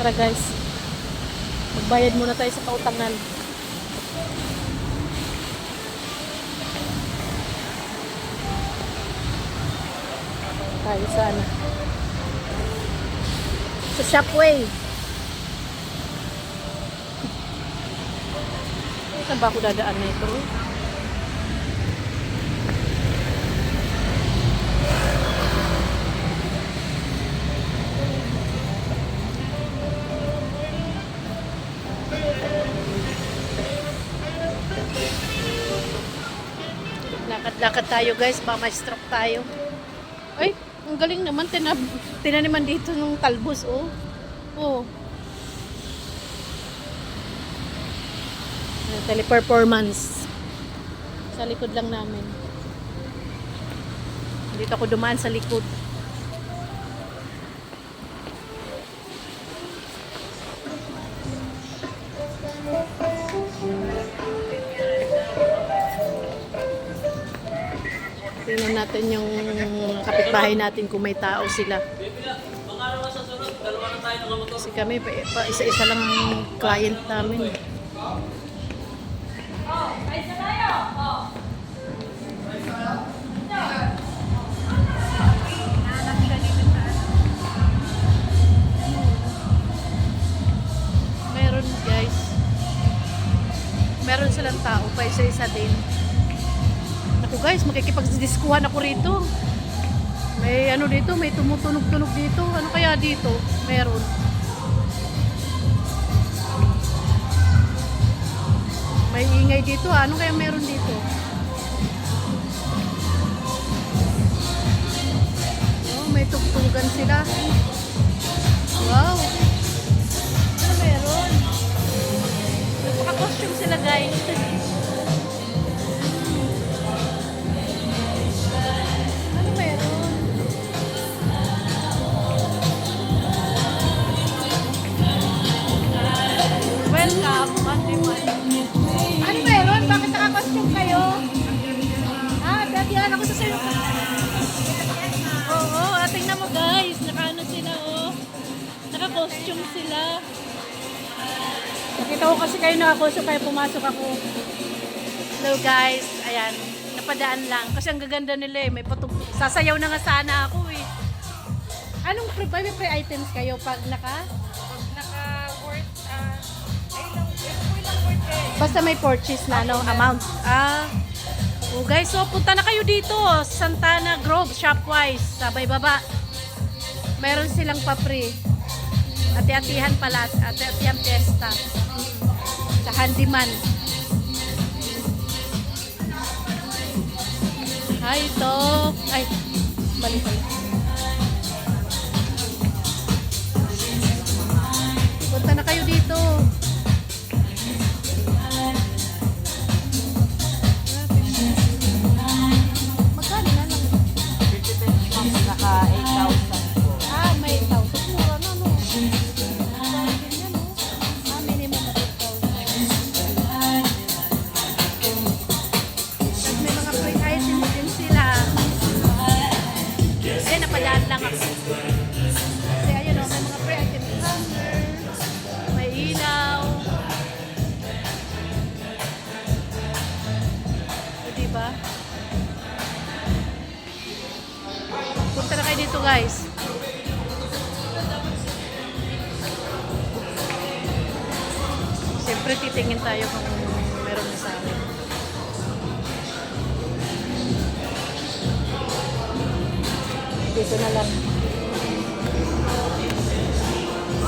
Tara guys. Magbayad muna tayo sa pautangan. Tayo sana. Sa Shopway. Saan ba ako dadaan na ito? Lakad-lakad tayo guys, baka ma-stroke tayo. Ay, ang galing naman, tinaniman dito nung talbos, oh. Oh. Teleperformance. Sa likod lang namin. Dito ako dumaan sa likod. Tingnan natin yung kapitbahay natin kung may tao sila. Kasi kami, isa-isa lang ang client namin. Meron guys. Meron silang tao, pa isa-isa din. Ako guys, makikipagdiskuhan ako rito. May ano dito, may tumutunog-tunog dito. Ano kaya dito? Meron. May ingay dito. Ano kaya meron dito? Oh, may tugtugan sila. Wow. Ano meron? Nagpaka-costume sila guys. Ano meron? Bakit naka-costume kayo? Ah, datihan ako sa sayo. Oo, tingnan mo guys. Naka-ano sila, oh. Naka-costume sila. Nakita ko kasi kayo naka-costume, kaya pumasok ako. Hello guys. Ayan, napadaan lang. Kasi ang gaganda nila eh. May patugtog. Sasayaw na nga sana ako eh. Anong pre-items kayo pag naka-worth, basta may purchase na no amount. Ah. Oh guys, so punta na kayo dito, Santana Grove, Shopwise, sabay baba. Meron silang papri. Ati-atihan pala, ati-atihan fiesta. Sa handyman. Hi, ito. Ay, balik pala. Punta na kayo dito. naka 8,000 po. Ah, may 8,000. Mura na, no? Ah, minimum na 8,000. Tapos may mga free items din sila. Kasi napadaan lang ako. Kasi ayun, oh, may mga free items. Hanger, may ilaw. O, diba? Punta na kayo dito guys. Siyempre titingin tayo kung meron na sa amin. Dito na lang.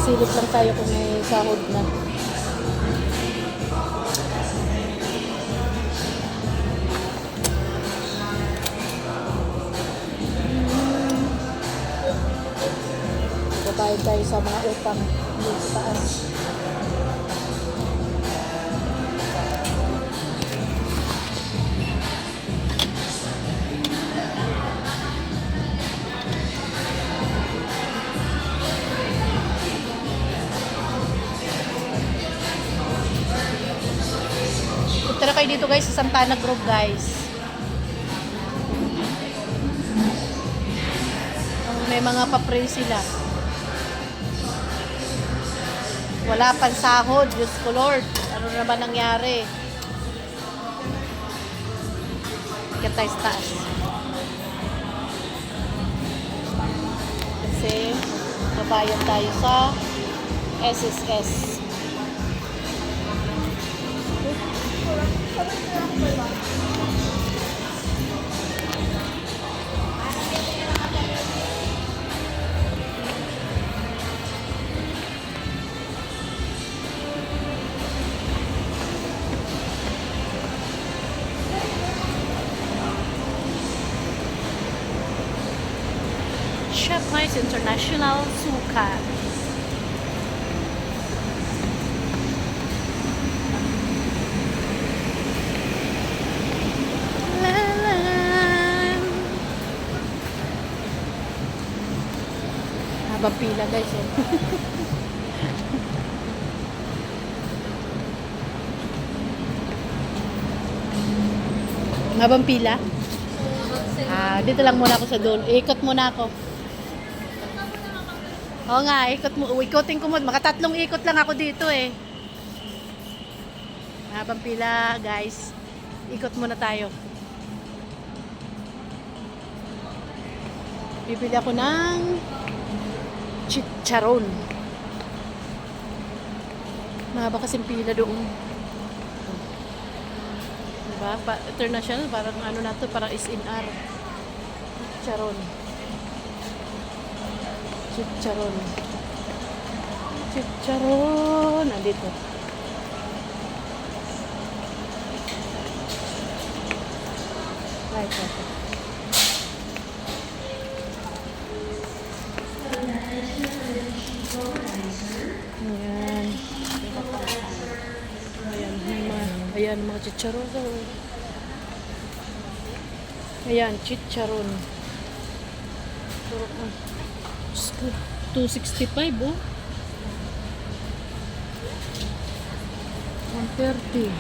Silip lang tayo kung may sahod na. Babayad tayo sa mga utang dito sa taas. Punta na kayo dito guys sa Santana Grove guys. May mga papre sila. Wala pang sahod. Diyos ko Lord. Ano na ba nangyari? Ikat tayo sa taas. Kasi mabayad tayo sa SSS. Shopwise International Sukat. Habang pila guys eh. Habang pila? Dito lang muna ako sa doon. Ikot muna ako. Oo nga, ikotin ko muna. Makatatlong ikot lang ako dito eh. Habang pila, guys. Ikot muna tayo. Bibili ako ng chicharon. Mahaba kasing pila doon. Diba? International, parang ano na to, parang SNR. Chicharon. Chicharon. Chicharon. Andito. Right. Ayan. Ayan, mga chicharon. Ayan, chicharon. Turok na. 265 oh. 130.